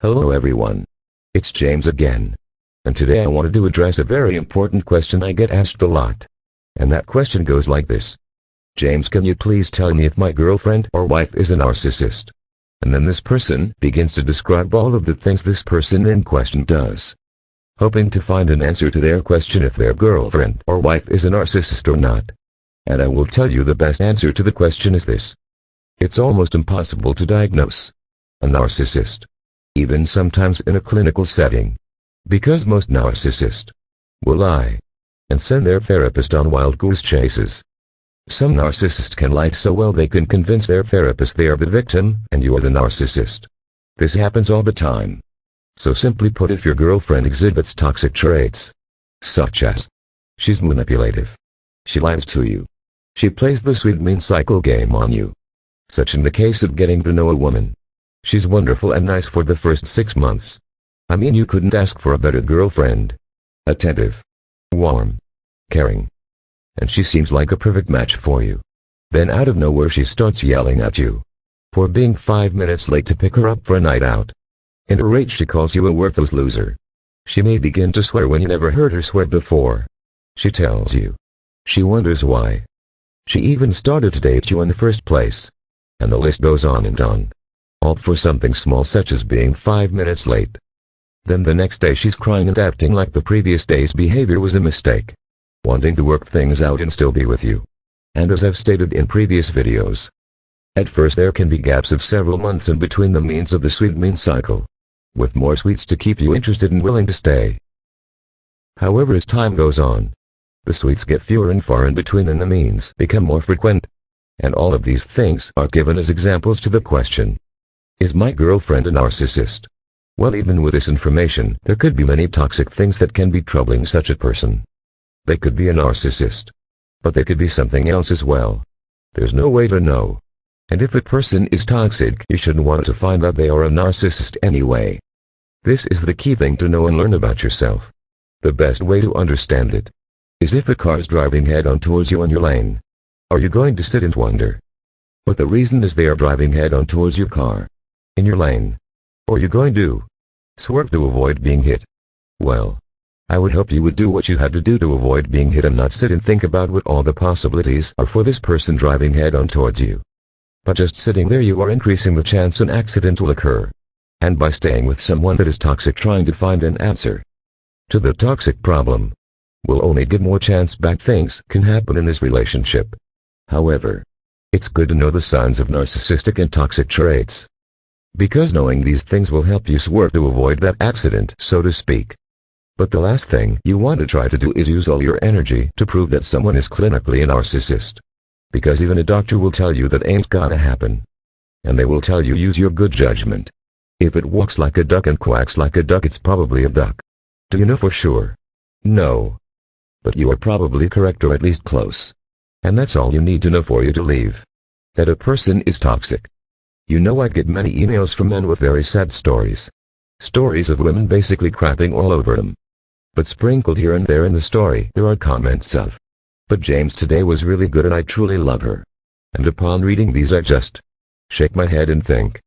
Hello everyone. It's James again. And today I wanted to address a very important question I get asked a lot. And that question goes like this. James, can you please tell me if my girlfriend or wife is a narcissist? And then this person begins to describe all of the things this person in question does, hoping to find an answer to their question if their girlfriend or wife is a narcissist or not. And I will tell you the best answer to the question is this. It's almost impossible to diagnose a narcissist, even sometimes in a clinical setting, because most narcissists will lie and send their therapist on wild goose chases. Some narcissists can lie so well they can convince their therapist they are the victim and you are the narcissist. This happens all the time. So simply put, if your girlfriend exhibits toxic traits, such as she's manipulative, she lies to you, she plays the sweet mean cycle game on you, such in the case of getting to know a woman, she's wonderful and nice for the first 6 months. I mean, you couldn't ask for a better girlfriend. Attentive, warm, caring. And she seems like a perfect match for you. Then out of nowhere she starts yelling at you for being 5 minutes late to pick her up for a night out. In a rage she calls you a worthless loser. She may begin to swear when you never heard her swear before. She tells you she wonders why she even started to date you in the first place. And the list goes on and on. All for something small such as being 5 minutes late. Then the next day she's crying and acting like the previous day's behavior was a mistake, wanting to work things out and still be with you. And as I've stated in previous videos, at first there can be gaps of several months in between the means of the sweet mean cycle, with more sweets to keep you interested and willing to stay. However, as time goes on, the sweets get fewer and far in between and the means become more frequent. And all of these things are given as examples to the question, is my girlfriend a narcissist? Well, even with this information, there could be many toxic things that can be troubling such a person. They could be a narcissist, but they could be something else as well. There's no way to know. And if a person is toxic, you shouldn't want to find out they are a narcissist anyway. This is the key thing to know and learn about yourself. The best way to understand it is if a car is driving head-on towards you on your lane. Are you going to sit and wonder what the reason is they are driving head-on towards your car in your lane? Or are you going to swerve to avoid being hit? Well, I would hope you would do what you had to do to avoid being hit and not sit and think about what all the possibilities are for this person driving head-on towards you. But just sitting there you are increasing the chance an accident will occur. And by staying with someone that is toxic trying to find an answer to the toxic problem will only give more chance bad things can happen in this relationship. However, it's good to know the signs of narcissistic and toxic traits, because knowing these things will help you swerve to avoid that accident, so to speak. But the last thing you want to try to do is use all your energy to prove that someone is clinically a narcissist. Because even a doctor will tell you that ain't gonna happen. And they will tell you use your good judgment. If it walks like a duck and quacks like a duck, it's probably a duck. Do you know for sure? No. But you are probably correct, or at least close. And that's all you need to know for you to leave that a person is toxic. You know, I get many emails from men with very sad stories. Stories of women basically crapping all over them. But sprinkled here and there in the story there are comments of, but James, today was really good and I truly love her. And upon reading these I just shake my head and think,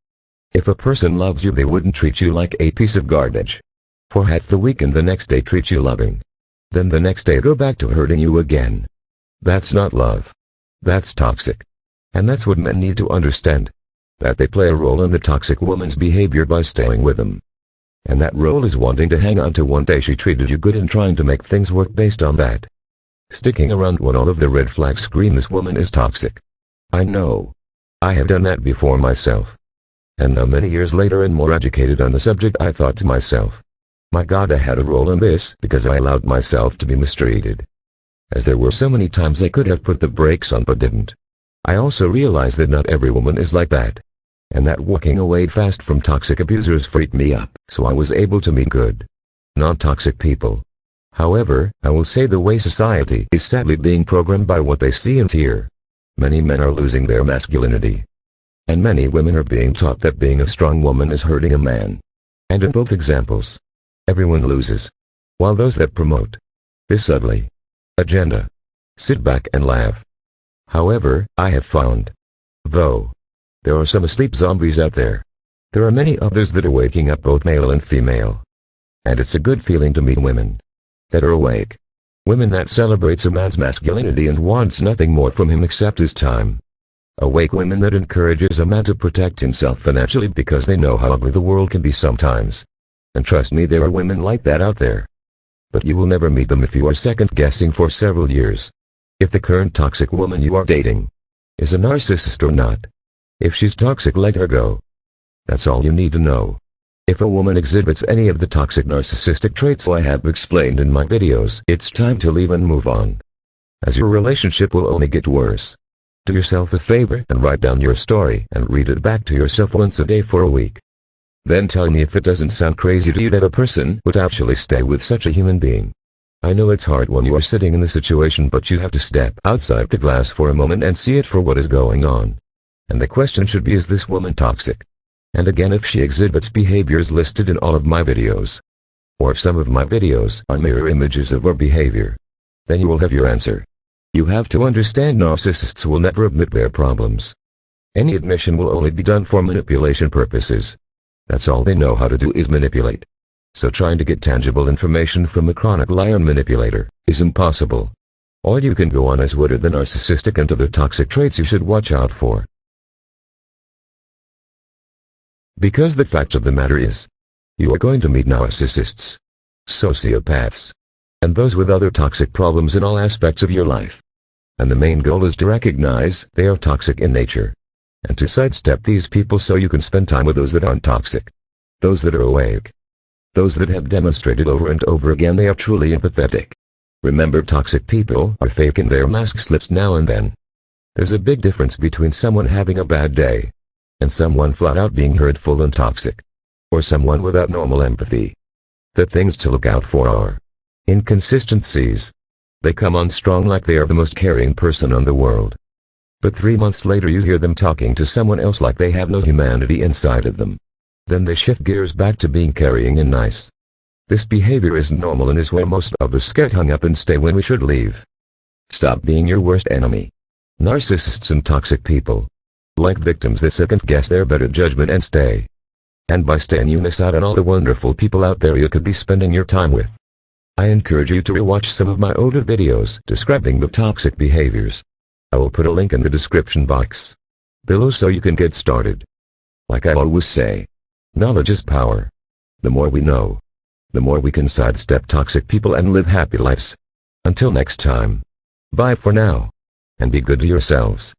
if a person loves you they wouldn't treat you like a piece of garbage for half the week and the next day treat you loving. Then the next day go back to hurting you again. That's not love. That's toxic. And that's what men need to understand. That they play a role in the toxic woman's behavior by staying with them. And that role is wanting to hang on to one day she treated you good and trying to make things work based on that. Sticking around when all of the red flags scream this woman is toxic. I know. I have done that before myself. And now many years later and more educated on the subject, I thought to myself, my God, I had a role in this because I allowed myself to be mistreated. As there were so many times I could have put the brakes on but didn't. I also realized that not every woman is like that. And that walking away fast from toxic abusers freaked me up, so I was able to meet good, non-toxic people. However, I will say the way society is sadly being programmed by what they see and hear. Many men are losing their masculinity. And many women are being taught that being a strong woman is hurting a man. And in both examples, everyone loses. While those that promote this ugly agenda sit back and laugh. However, I have found, though, there are some asleep zombies out there There are many others that are waking up, both male and female. And it's a good feeling to meet women that are awake. Women that celebrates a man's masculinity and wants nothing more from him except his time. Awake women that encourages a man to protect himself financially because they know how ugly the world can be sometimes. And trust me, there are women like that out there. But you will never meet them if you are second-guessing for several years. If the current toxic woman you are dating is a narcissist or not. If she's toxic, let her go. That's all you need to know. If a woman exhibits any of the toxic narcissistic traits I have explained in my videos, it's time to leave and move on, as your relationship will only get worse. Do yourself a favor and write down your story and read it back to yourself once a day for a week. Then tell me if it doesn't sound crazy to you that a person would actually stay with such a human being. I know it's hard when you are sitting in the situation, but you have to step outside the glass for a moment and see it for what is going on. And the question should be, is this woman toxic? And again, if she exhibits behaviors listed in all of my videos, or if some of my videos are mirror images of her behavior, then you will have your answer. You have to understand, narcissists will never admit their problems. Any admission will only be done for manipulation purposes. That's all they know how to do, is manipulate. So trying to get tangible information from a chronic liar and manipulator is impossible. All you can go on is what are the narcissistic and other toxic traits you should watch out for. Because the fact of the matter is, you are going to meet narcissists, sociopaths, and those with other toxic problems in all aspects of your life. And the main goal is to recognize they are toxic in nature, and to sidestep these people so you can spend time with those that aren't toxic, those that are awake, those that have demonstrated over and over again they are truly empathetic. Remember, toxic people are fake and their mask slips now and then. There's a big difference between someone having a bad day and someone flat out being hurtful and toxic, or someone without normal empathy. The things to look out for are inconsistencies. They come on strong like they are the most caring person on the world. But 3 months later you hear them talking to someone else like they have no humanity inside of them. Then they shift gears back to being caring and nice. This behavior isn't normal and is where most of us get hung up and stay when we should leave. Stop being your worst enemy. Narcissists and toxic people, like victims that second-guess their better judgment and stay. And by staying you miss out on all the wonderful people out there you could be spending your time with. I encourage you to rewatch some of my older videos describing the toxic behaviors. I will put a link in the description box below so you can get started. Like I always say, knowledge is power. The more we know, the more we can sidestep toxic people and live happy lives. Until next time, bye for now, and be good to yourselves.